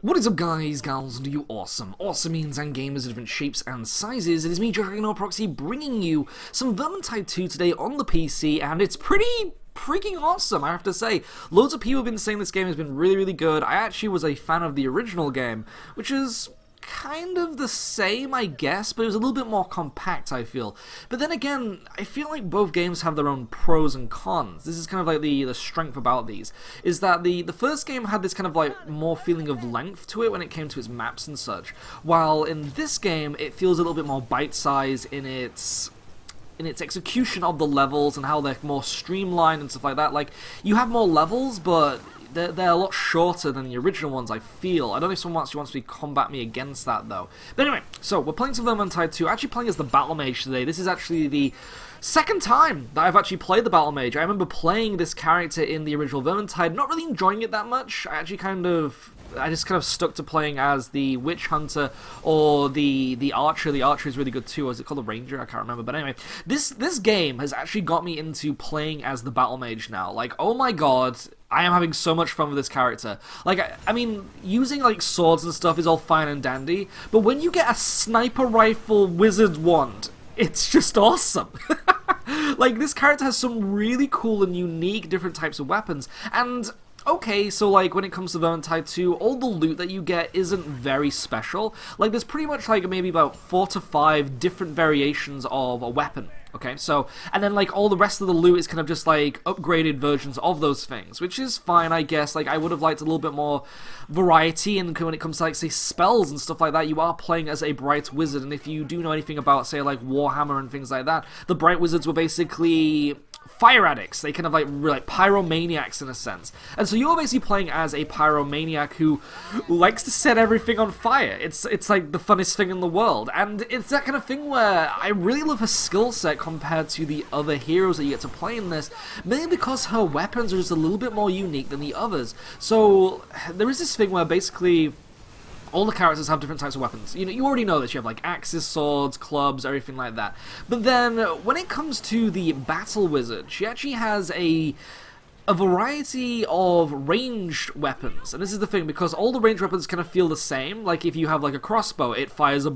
What is up, guys, gals, and you awesome means and gamers of different shapes and sizes. It is me, Proxy, bringing you some Vermintide 2 today on the PC, and it's pretty freaking awesome, I have to say. Loads of people have been saying this game has been really good. I actually was a fan of the original game, which is kind of the same, I guess, but it was a little bit more compact, I feel. But then again, I feel like both games have their own pros and cons. This is kind of like the strength about these, is that the first game had this kind of like more feeling of length to it when it came to its maps and such, while in this game it feels a little bit more bite-sized in its execution of the levels and how they're more streamlined and stuff like that. Like, you have more levels, but they're a lot shorter than the original ones, I feel. I don't know if someone actually wants to combat me against that, though. But anyway, so we're playing some Vermintide 2, actually playing as the Battle Mage today. This is actually the second time that I've actually played the Battle Mage. I remember playing this character in the original Vermintide, not really enjoying it that much. I just kind of stuck to playing as the Witch Hunter or the Archer. The Archer is really good too. Or is it called the Ranger? I can't remember. But anyway, this game has actually got me into playing as the Battle Mage now. Like, oh my god, I am having so much fun with this character. Like, I mean, using like swords and stuff is all fine and dandy, but when you get a sniper rifle wizard wand, it's just awesome. Like, this character has some really cool and unique different types of weapons, and okay, so like when it comes to Vermintide 2, all the loot that you get isn't very special. Like, there's pretty much like maybe about 4 to 5 different variations of a weapon. Okay, so, and then like all the rest of the loot is kind of just like upgraded versions of those things, which is fine, I guess. Like, I would have liked a little bit more variety, and when it comes to like, say, spells and stuff like that, you are playing as a Bright Wizard, and if you do know anything about, say, like Warhammer and things like that, the Bright Wizards were basically fire addicts. They kind of like pyromaniacs in a sense, and so you're basically playing as a pyromaniac who likes to set everything on fire. It's like the funnest thing in the world, and it's that kind of thing where I really love her skill set compared to the other heroes that you get to play in this, mainly because her weapons are just a little bit more unique than the others. So there is this thing where basically all the characters have different types of weapons. You know, you already know this. You have like axes, swords, clubs, everything like that. But then when it comes to the Battle Wizard, she actually has a variety of ranged weapons, and this is the thing, because all the ranged weapons kind of feel the same. Like, if you have like a crossbow, it fires a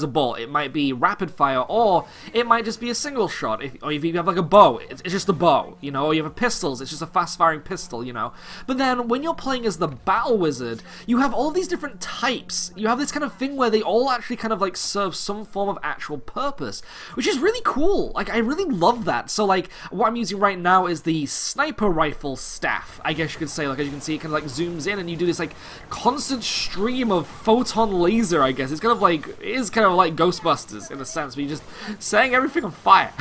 bolt. It might be rapid fire, or it might just be a single shot. Or if you have like a bow, it's just a bow, you know. Or you have pistols, it's just a fast firing pistol, you know. But then when you're playing as the Battle Wizard, you have all these different types. You have this kind of thing where they all actually kind of like serve some form of actual purpose, which is really cool. Like, I really love that. So like, what I'm using right now is the sniper rifle staff, I guess you could say. Like, as you can see, it kind of like zooms in and you do this like constant stream of photon laser, I guess. It's kind of like, it is kind of like Ghostbusters in a sense, but you're just setting everything on fire.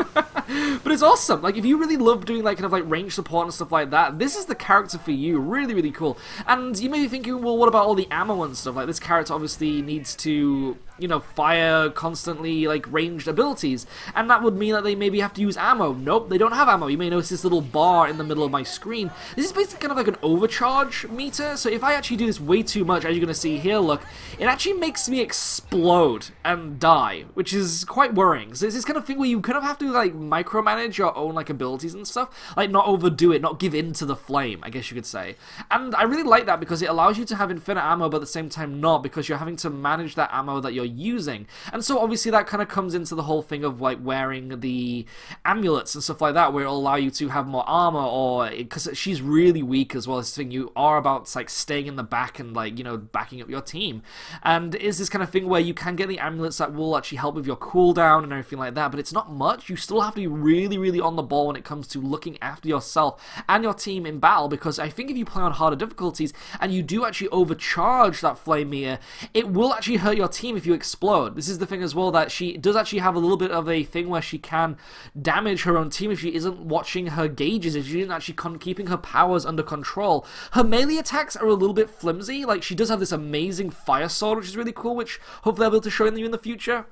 But it's awesome. Like, if you really love doing like kind of like range support and stuff like that, this is the character for you. Really cool. And you may be thinking, well, what about all the ammo and stuff? Like, this character obviously needs to, you know, fire constantly, like, ranged abilities, and that would mean that they maybe have to use ammo. Nope, they don't have ammo. You may notice this little bar in the middle of my screen. This is basically kind of like an overcharge meter, so if I actually do this way too much, as you're going to see here, look, it actually makes me explode and die, which is quite worrying. So it's this kind of thing where you kind of have to, like, micromanage your own, like, abilities and stuff, like, not overdo it, not give in to the flame, I guess you could say. And I really like that, because it allows you to have infinite ammo, but at the same time not, because you're having to manage that ammo that you're using. And so obviously that kind of comes into the whole thing of like wearing the amulets and stuff like that, where it'll allow you to have more armor, or because she's really weak as well. This thing, you are about like staying in the back and like, you know, backing up your team, and is this kind of thing where you can get the amulets that will actually help with your cooldown and everything like that, but it's not much. You still have to be really on the ball when it comes to looking after yourself and your team in battle, because I think if you play on harder difficulties and you do actually overcharge that flame meter, it will actually hurt your team if you explode. This is the thing as well, that she does actually have a little bit of a thing where she can damage her own team if she isn't watching her gauges, if she isn't actually keeping her powers under control. Her melee attacks are a little bit flimsy. Like, she does have this amazing fire sword, which is really cool, which hopefully I'll be able to show you in the future.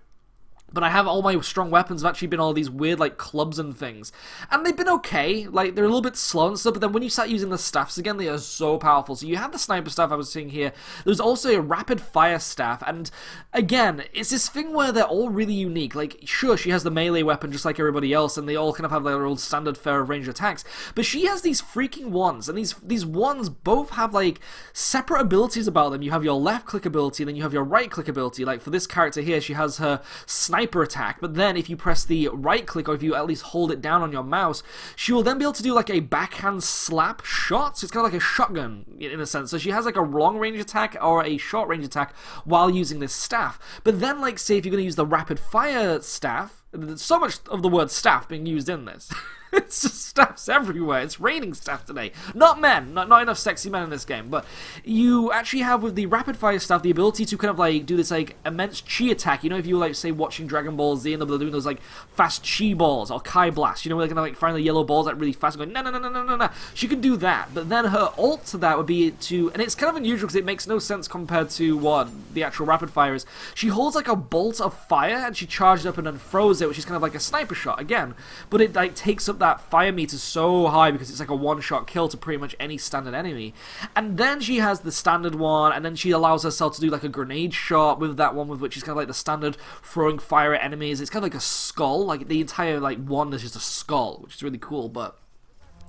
But I have all my strong weapons have actually been all these weird, like, clubs and things. And they've been okay. Like, they're a little bit slow and stuff, but then when you start using the staffs again, they are so powerful. So you have the sniper staff I was seeing here. There's also a rapid fire staff. And, again, it's this thing where they're all really unique. Like, sure, she has the melee weapon just like everybody else, and they all kind of have their old standard fare of ranged attacks. But she has these freaking wands, and these wands both have, like, separate abilities about them. You have your left click ability, and then you have your right click ability. Like, for this character here, she has her sniper attack, but then if you press the right click, or if you at least hold it down on your mouse, she will then be able to do like a backhand slap shot. So it's kind of like a shotgun in a sense. So she has like a long range attack or a short range attack while using this staff. But then, like, say if you're going to use the rapid fire staff, there's so much of the word staff being used in this. It's just staffs everywhere. It's raining staff today. Not men. Not enough sexy men in this game. But you actually have, with the rapid fire staff, the ability to kind of like do this like immense chi attack. You know, if you were like, say, watching Dragon Ball Z and they're doing those like fast chi balls or kai blast. You know, where they're gonna like find the yellow balls like really fast and going, no. She can do that. But then her ult to that would be to, and it's kind of unusual because it makes no sense compared to what the actual rapid fire is. She holds like a bolt of fire and she charges up and then throws it, which is kind of like a sniper shot again. But it like takes up that fire meter so high because it's like a one-shot kill to pretty much any standard enemy. And then she has the standard one, and then she allows herself to do like a grenade shot with that one, with which is kind of like the standard throwing fire at enemies. It's kind of like a skull, like the entire like wand is just a skull, which is really cool. But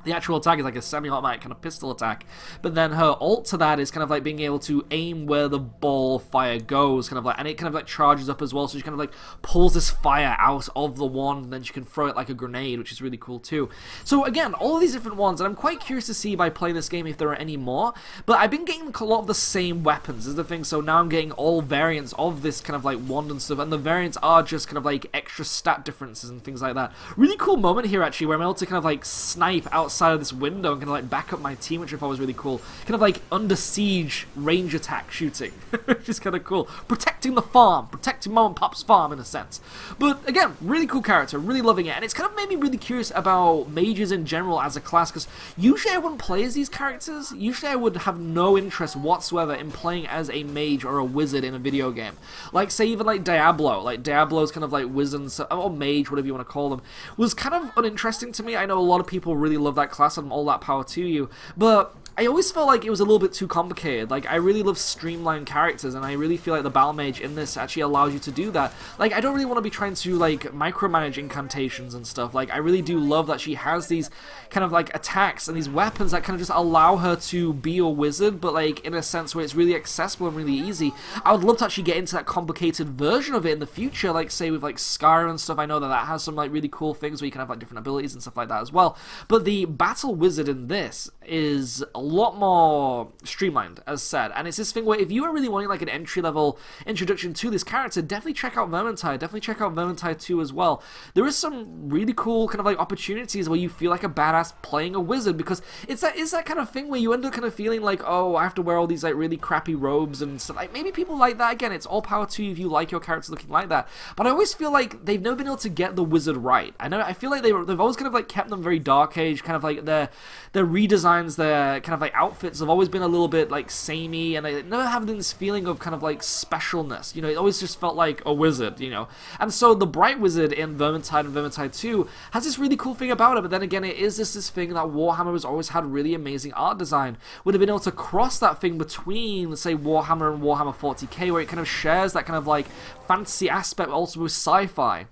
the actual attack is like a semi-automatic kind of pistol attack. But then her ult to that is kind of like being able to aim where the ball fire goes, kind of like, and it kind of like charges up as well, so she kind of like pulls this fire out of the wand, and then she can throw it like a grenade, which is really cool too. So again, all of these different wands, and I'm quite curious to see by playing this game if there are any more, but I've been getting a lot of the same weapons is the thing, so now I'm getting all variants of this kind of like wand and stuff, and the variants are just kind of like extra stat differences and things like that. Really cool moment here actually, where I'm able to kind of like snipe outside of this window and kind of like back up my team, which I thought was really cool. Kind of like under siege range attack shooting, which is kind of cool. Protecting the farm, protecting Mom and Pop's farm in a sense. But again, really cool character, really loving it, and it's kind of made me really curious about mages in general as a class, because usually I wouldn't play as these characters. Usually I would have no interest whatsoever in playing as a mage or a wizard in a video game. Like say even like Diablo, like Diablo's kind of like wizard or mage, whatever you want to call them, was kind of uninteresting to me. I know a lot of people really love that class, and all that power to you, but I always felt like it was a little bit too complicated. Like, I really love streamlined characters, and I really feel like the Battle Mage in this actually allows you to do that. Like, I don't really want to be trying to, like, micromanage incantations and stuff. Like, I really do love that she has these kind of, like, attacks and these weapons that kind of just allow her to be a wizard, but, like, in a sense where it's really accessible and really easy. I would love to actually get into that complicated version of it in the future, like, say, with, like, Skyrim and stuff. I know that that has some, like, really cool things where you can have, like, different abilities and stuff like that as well. But the Battle Wizard in this is a lot more streamlined, as said, and it's this thing where if you are really wanting like an entry-level introduction to this character, definitely check out Vermintide, definitely check out Vermintide 2 as well. There is some really cool kind of like opportunities where you feel like a badass playing a wizard, because it's that kind of thing where you end up kind of feeling like, oh, I have to wear all these like really crappy robes and stuff. Like, maybe people like that. Again, it's all power to you if you like your character looking like that, but I always feel like they've never been able to get the wizard right. I feel like they've always kind of like kept them very Dark Age, kind of like their redesigns, their kind of like outfits have always been a little bit like samey, and they never have this feeling of kind of like specialness, you know. It always just felt like a wizard, you know. And so the Bright Wizard in Vermintide and Vermintide 2 has this really cool thing about it, but then again, it is just this thing that Warhammer has always had really amazing art design. Would have been able to cross that thing between, say, Warhammer and Warhammer 40k, where it kind of shares that kind of like fantasy aspect also with sci-fi.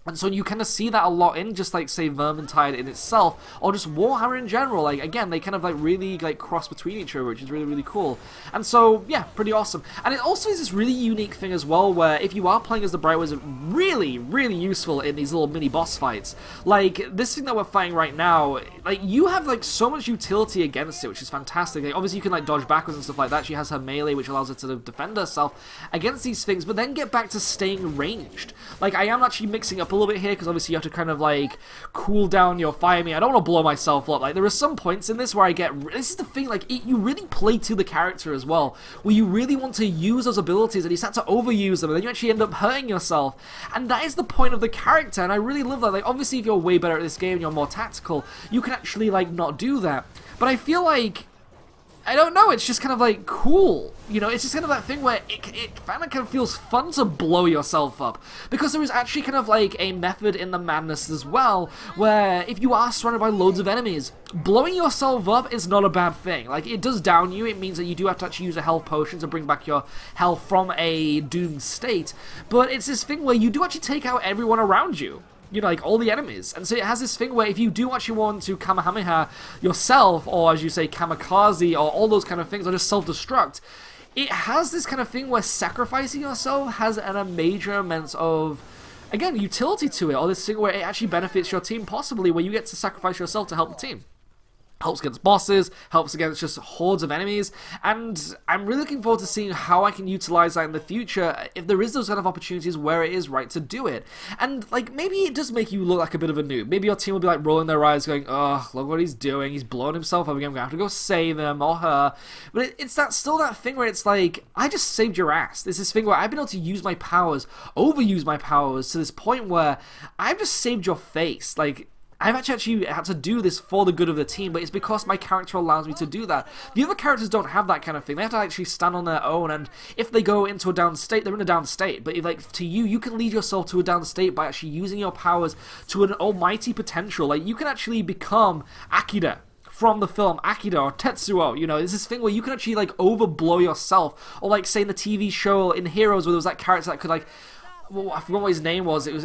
And so you kind of see that a lot in just like, say, Vermintide in itself, or just Warhammer in general. Like, again, they kind of like really like cross between each other, which is really, really cool. And so, yeah, pretty awesome. And it also is this really unique thing as well, where if you are playing as the Bright Wizard, really, really useful in these little mini boss fights. Like, this thing that we're fighting right now, like, you have like so much utility against it, which is fantastic. Like, obviously you can like dodge backwards and stuff like that. She has her melee, which allows her to defend herself against these things, but then get back to staying ranged. Like, I am actually mixing up a little bit here, because obviously you have to kind of like cool down your fire meter. I don't want to blow myself up. Like, there are some points in this where I get, this is the thing, like, you really play to the character as well, where you really want to use those abilities and you start to overuse them, and then you actually end up hurting yourself, and that is the point of the character. And I really love that. Like, obviously if you're way better at this game and you're more tactical, you can actually like not do that, but I feel like I don't know, it's just kind of like cool, you know, it's just kind of that thing where it kind of feels fun to blow yourself up, because there is actually kind of like a method in the madness as well, where if you are surrounded by loads of enemies, blowing yourself up is not a bad thing. Like, it does down you, it means that you do have to actually use a health potion to bring back your health from a doomed state, but it's this thing where you do actually take out everyone around you. You know, like all the enemies. And so it has this thing where if you do actually want to Kamehameha yourself, or as you say, kamikaze, or all those kind of things, or just self-destruct, it has this kind of thing where sacrificing yourself has a major amount of, again, utility to it, or this thing where it actually benefits your team, possibly, where you get to sacrifice yourself to help the team. Helps against bosses, helps against just hordes of enemies, and I'm really looking forward to seeing how I can utilize that in the future, if there is those kind of opportunities where it is right to do it. And, like, maybe it does make you look like a bit of a noob. Maybe your team will be, like, rolling their eyes going, oh, look what he's doing, he's blowing himself up again, I'm gonna have to go save him, or her. But it's still that thing where it's like, I just saved your ass. There's this thing where I've been able to use my powers, overuse my powers, to this point where I've just saved your face. Like, I've actually had to do this for the good of the team, but it's because my character allows me to do that. The other characters don't have that kind of thing. They have to actually stand on their own, and if they go into a down state, they're in a down state. But if, like, to you, you can lead yourself to a down state by actually using your powers to an almighty potential. Like, you can actually become Akira from the film Akira or Tetsuo. You know, it's this thing where you can actually, like, overblow yourself. Or, like, say in the TV show in Heroes, where there was that character that could, like, well, I forgot what his name was. It was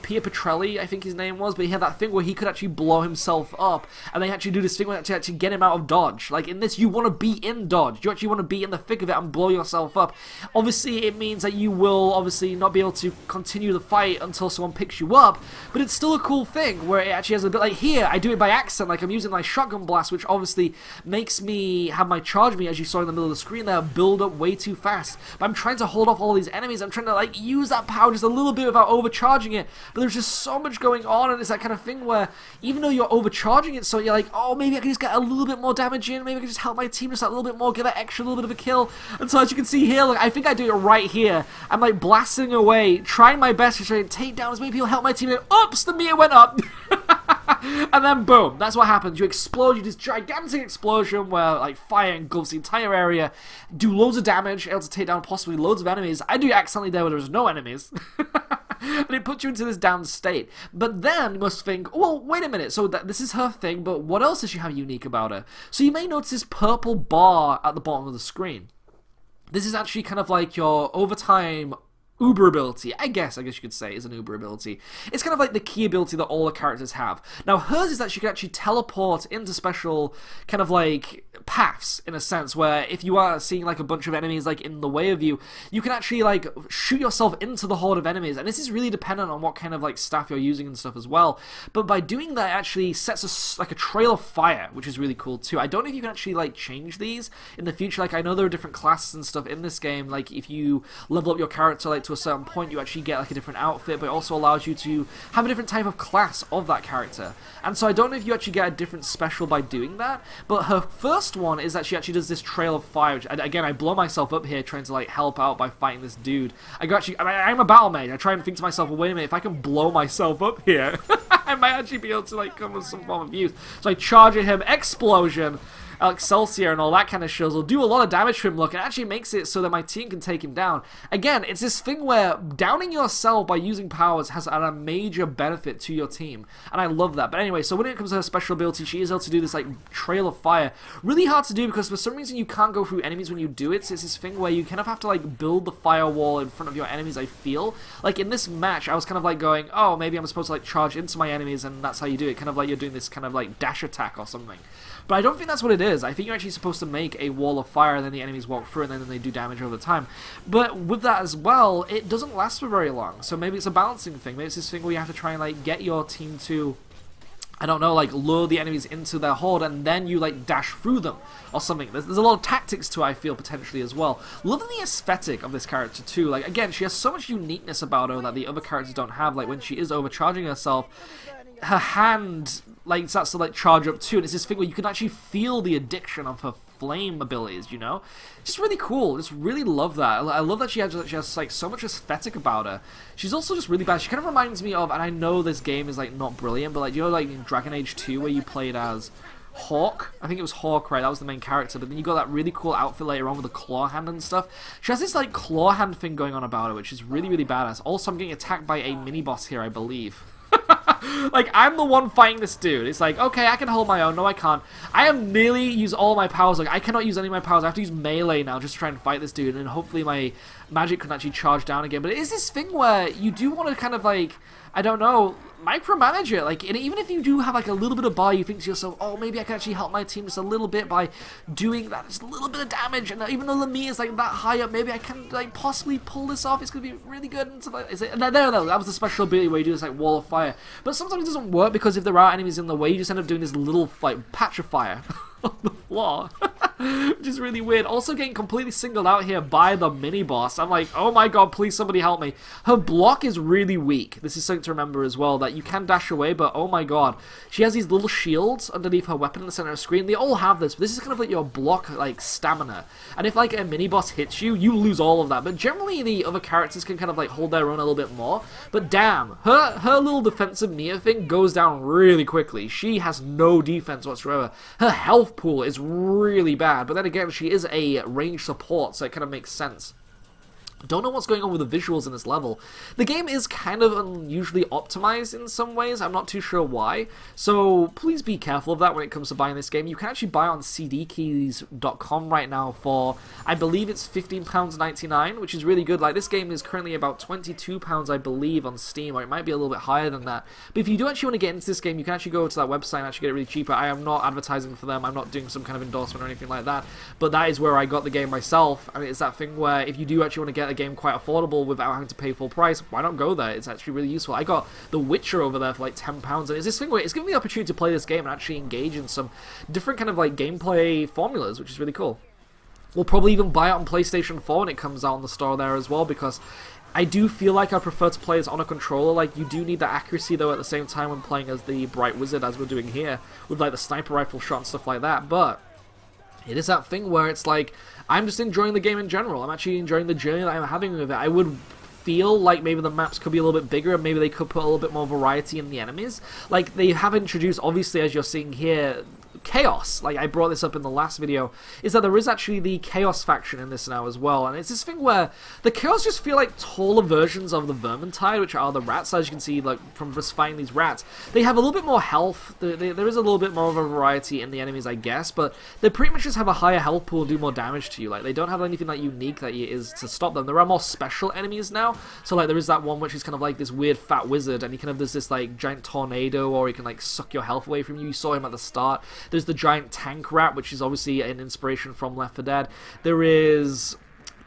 Pia Petrelli, I think his name was, but he had that thing where he could actually blow himself up, and they actually do this thing where they actually get him out of dodge. Like, in this, you want to be in dodge. You actually want to be in the thick of it and blow yourself up. Obviously, it means that you will obviously not be able to continue the fight until someone picks you up, but it's still a cool thing where it actually has a bit, like here, I do it by accident. Like, I'm using my shotgun blast, which obviously makes me have my charge me, as you saw in the middle of the screen there, build up way too fast. But I'm trying to hold off all these enemies. I'm trying to, like, use that power just a little bit without overcharging it, but there's just so much going on, and it's that kind of thing where even though you're overcharging it, so you're like, oh, maybe I can just get a little bit more damage in, maybe I can just help my team just a little bit more, get that extra little bit of a kill. And so as you can see here, like, I think I do it right here. I'm like blasting away, trying my best to try and take down as many people, help my team, and oops, the meter went up. And then boom, that's what happens. You explode, you do this gigantic explosion where, like, fire engulfs the entire area, do loads of damage, able to take down possibly loads of enemies. I do it accidentally there where there's no enemies. And it puts you into this down state. But then you must think, well, wait a minute, so this is her thing, but what else does she have unique about her? So you may notice this purple bar at the bottom of the screen. This is actually kind of like your overtime Uber ability, I guess you could say, is an Uber ability. It's kind of like the key ability that all the characters have. Now, hers is that she can actually teleport into special kind of like paths, in a sense, where if you are seeing like a bunch of enemies like in the way of you, you can actually like shoot yourself into the horde of enemies, and this is really dependent on what kind of like staff you're using and stuff as well. But by doing that, it actually sets like a trail of fire, which is really cool too. I don't know if you can actually like change these in the future. Like, I know there are different classes and stuff in this game. Like, if you level up your character like to a certain point, you actually get like a different outfit, but it also allows you to have a different type of class of that character. And so I don't know if you actually get a different special by doing that, but her first one is that she actually does this trail of fire, which, again, I blow myself up here trying to like help out by fighting this dude. I'm a battle mage. I try and think to myself, well, wait a minute, if I can blow myself up here, I might actually be able to like come with some form of use. So I charge at him, explosion, Excelsior and all that kind of shows will do a lot of damage to him, look, and actually makes it so that my team can take him down. Again, it's this thing where downing yourself by using powers has a major benefit to your team, and I love that. But anyway, so when it comes to her special ability, she is able to do this like trail of fire. Really hard to do because for some reason you can't go through enemies when you do it, so it's this thing where you kind of have to like build the firewall in front of your enemies, I feel. Like in this match, I was kind of like going, oh, maybe I'm supposed to like charge into my enemies, and that's how you do it, kind of like you're doing this kind of like dash attack or something. But I don't think that's what it is. I think you're actually supposed to make a wall of fire, and then the enemies walk through, and then they do damage over time. But with that as well, it doesn't last for very long. So maybe it's a balancing thing. Maybe it's this thing where you have to try and like get your team to, I don't know, like lure the enemies into their horde, and then you like dash through them or something. There's a lot of tactics to it, I feel, potentially as well. Loving the aesthetic of this character too. Like, again, she has so much uniqueness about her that the other characters don't have. Like when she is overcharging herself, her hand like starts to like charge up too, and it's this thing where you can actually feel the addiction of her flame abilities, you know? Just really cool. Just really love that. I love that she has like so much aesthetic about her. She's also just really bad. She kind of reminds me of, and I know this game is like not brilliant, but like, you know, like in Dragon Age 2 where you played as, Hawk. I think it was Hawk, right? That was the main character. But then you got that really cool outfit later on with the claw hand and stuff. She has this like claw hand thing going on about her, which is really, really badass. Also, I'm getting attacked by a mini-boss here, I believe. Like, I'm the one fighting this dude. It's like, okay, I can hold my own. No, I can't. I have nearly used all my powers. Like, I cannot use any of my powers. I have to use melee now just to try and fight this dude. And hopefully my magic can actually charge down again. But it is this thing where you do want to kind of, like, I don't know, micromanage it. Like, and even if you do have, like, a little bit of bar, you think to yourself, oh, maybe I can actually help my team just a little bit by doing that, just a little bit of damage. And even though Lamia is, like, that high up, maybe I can, like, possibly pull this off. It's going to be really good. And stuff like, there, that was the special ability where you do this, like, wall of fire. But sometimes it doesn't work because if there are enemies in the way, you just end up doing this little, like, patch of fire on the floor. Which is really weird. Also getting completely singled out here by the mini-boss. I'm like, oh my god, please somebody help me. Her block is really weak. This is something to remember as well, that you can dash away, but oh my god. She has these little shields underneath her weapon in the center of the screen. They all have this, but this is kind of like your block, like, stamina. And if, like, a mini-boss hits you, you lose all of that. But generally, the other characters can kind of, like, hold their own a little bit more. But damn, her little defensive Nia thing goes down really quickly. She has no defense whatsoever. Her health pool is really bad. But then again, she is a range support, so it kind of makes sense. Don't know what's going on with the visuals in this level. The game is kind of unusually optimized in some ways. I'm not too sure why. So please be careful of that when it comes to buying this game. You can actually buy on cdkeys.com right now for, I believe it's £15.99, which is really good. Like, this game is currently about £22, I believe, on Steam, or it might be a little bit higher than that. But if you do actually want to get into this game, you can actually go to that website and actually get it really cheaper. I am not advertising for them. I'm not doing some kind of endorsement or anything like that. But that is where I got the game myself. I mean, it's that thing where if you do actually want to get a game quite affordable without having to pay full price, why not go there? It's actually really useful. I got The Witcher over there for like £10, and it's this thing where it's giving me the opportunity to play this game and actually engage in some different kind of like gameplay formulas, which is really cool. We'll probably even buy it on PlayStation 4 when it comes out in the store there as well, because I do feel like I prefer to play as on a controller. Like, you do need that accuracy though at the same time when playing as the Bright Wizard, as we're doing here, with like the sniper rifle shot and stuff like that. But it is that thing where it's like, I'm just enjoying the game in general. I'm actually enjoying the journey that I'm having with it. I would feel like maybe the maps could be a little bit bigger, and maybe they could put a little bit more variety in the enemies. Like, they have introduced, obviously, as you're seeing here, chaos. Like, I brought this up in the last video, is that there is actually the chaos faction in this now as well, and it's this thing where the chaos just feel like taller versions of the Vermintide, which are the rats. As you can see, like, from just fighting these rats, they have a little bit more health. There is a little bit more of a variety in the enemies, I guess, but they pretty much just have a higher health pool and do more damage to you. Like, they don't have anything that unique that is to stop them. There are more special enemies now, so like there is that one which is kind of like this weird fat wizard, and he kind of does this like giant tornado, or he can like suck your health away from you. You saw him at the start. There's the giant tank rat, which is obviously an inspiration from Left 4 Dead. There is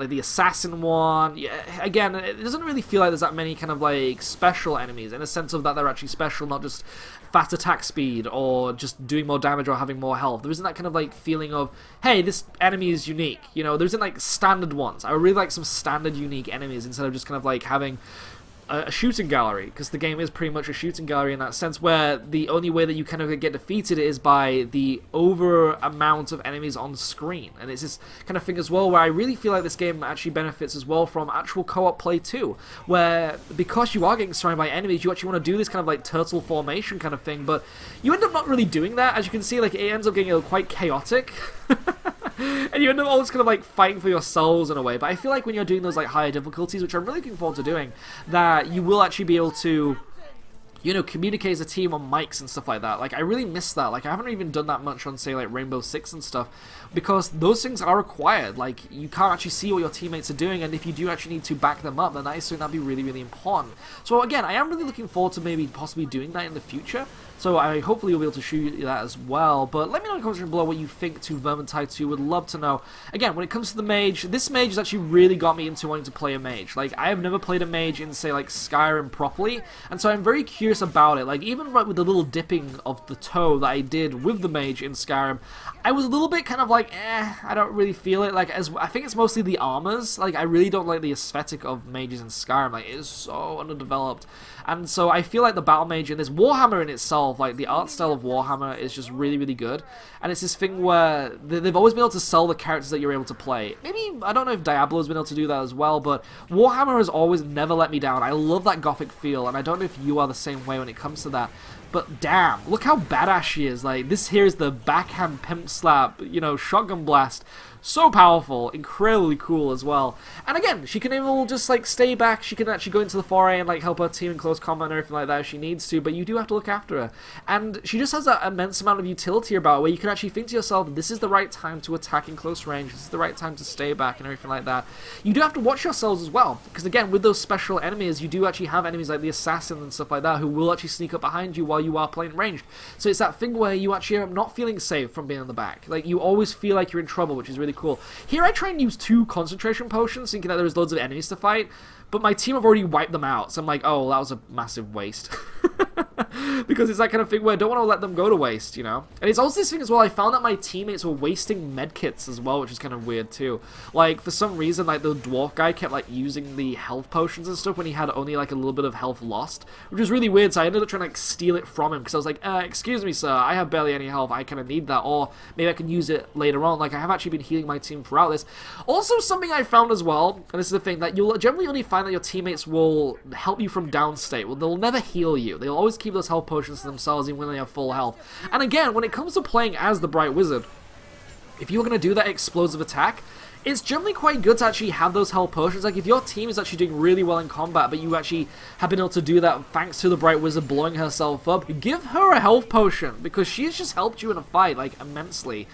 like the assassin one. Yeah, again, it doesn't really feel like there's that many kind of like special enemies, in a sense of that they're actually special, not just fast attack speed or just doing more damage or having more health. There isn't that kind of like feeling of, hey, this enemy is unique. You know, there isn't like standard ones. I would really like some standard unique enemies instead of just kind of like having a shooting gallery, because the game is pretty much a shooting gallery in that sense, where the only way that you kind of get defeated is by the over amount of enemies on screen. And it's this kind of thing as well where I really feel like this game actually benefits as well from actual co-op play too, where because you are getting surrounded by enemies, you actually want to do this kind of like turtle formation kind of thing, but you end up not really doing that. As you can see, like, it ends up getting quite chaotic. And you end up always kind of like fighting for yourselves in a way. But I feel like when you're doing those like higher difficulties, which I'm really looking forward to doing, that you will actually be able to, you know, communicate as a team on mics and stuff like that. Like, I really miss that. Like, I haven't even done that much on, say, like, Rainbow Six and stuff, because those things are required. Like, you can't actually see what your teammates are doing, and if you do actually need to back them up, then that is something that'd be really, really important. So, again, I am really looking forward to maybe possibly doing that in the future. So I hopefully you'll be able to shoot that as well. But let me know in the comments below what you think to Vermintide 2. Would love to know. Again, when it comes to the mage, this mage has actually really got me into wanting to play a mage. Like, I have never played a mage in, say, like, Skyrim properly, and so I'm very curious about it. Like, even right with the little dipping of the toe that I did with the mage in Skyrim, I was a little bit kind of like, I don't really feel it. Like, I think it's mostly the armors. Like, I really don't like the aesthetic of mages in Skyrim. Like, it is so underdeveloped. And so I feel like the battle mage in this Warhammer in itself, like the art style of Warhammer is just really, really good. And it's this thing where they've always been able to sell the characters that you're able to play. Maybe, I don't know if Diablo's been able to do that as well, but Warhammer has always never let me down. I love that gothic feel, and I don't know if you are the same way when it comes to that. But damn, look how badass she is. Like, this here is the backhand pimp slap, you know, shotgun blast. So powerful, incredibly cool as well. And again, she can able just like stay back. She can actually go into the foray and like help her team in close combat and everything like that if she needs to, but you do have to look after her. And she just has that immense amount of utility about her where you can actually think to yourself, this is the right time to attack in close range, this is the right time to stay back and everything like that. You do have to watch yourselves as well, because again, with those special enemies, you do actually have enemies like the assassin and stuff like that who will actually sneak up behind you while you are playing ranged. So it's that thing where you actually are not feeling safe from being on the back. Like, you always feel like you're in trouble, which is really cool. Here I try and use 2 concentration potions, thinking that there's loads of enemies to fight, but my team have already wiped them out, so I'm like, oh, that was a massive waste. Because it's that kind of thing where I don't want to let them go to waste, you know? And it's also this thing as well, I found that my teammates were wasting medkits as well, which is kind of weird too. Like, for some reason, like, the dwarf guy kept, like, using the health potions and stuff when he had only, like, a little bit of health lost, which was really weird, so I ended up trying to, like, steal it from him, because I was like, excuse me, sir, I have barely any health, I kind of need that, or maybe I can use it later on. Like, I have actually been healing my team throughout this. Also, something I found as well, and this is the thing, that you'll generally only find that your teammates will help you from downstate. Well, they'll never heal you. They'll always keep those health potions to themselves even when they have full health. And again, when it comes to playing as the Bright Wizard, if you're going to do that explosive attack, it's generally quite good to actually have those health potions. Like, if your team is actually doing really well in combat, but you actually have been able to do that thanks to the Bright Wizard blowing herself up, give her a health potion, because she's just helped you in a fight, like, immensely.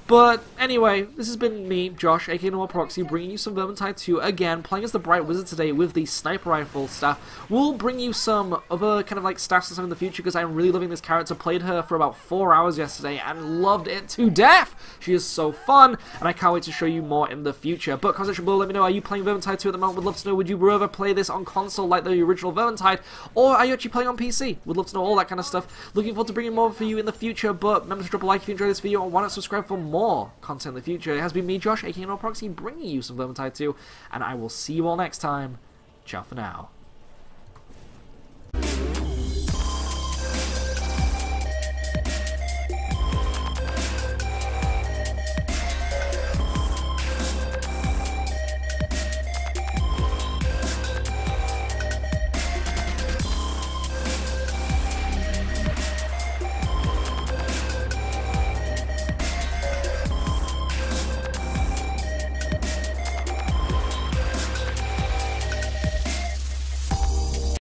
But anyway, this has been me, Josh, aka Proxy, bringing you some Vermintide 2 again, playing as the Bright Wizard today with the sniper rifle staff. We'll bring you some other kind of like staffs and stuff in the future, because I'm really loving this character. Played her for about 4 hours yesterday and loved it to death. She is so fun, and I can't wait to show you more in the future. But comment section below, let me know, are you playing Vermintide 2 at the moment? Would love to know, would you rather play this on console like the original Vermintide, or are you actually playing on PC? Would love to know all that kind of stuff. Looking forward to bringing more for you in the future, but remember to drop a like if you enjoyed this video, and why not subscribe for more content in the future. It has been me, Josh, aka Proxy, bringing you some Vermintide 2, and I will see you all next time. Ciao for now.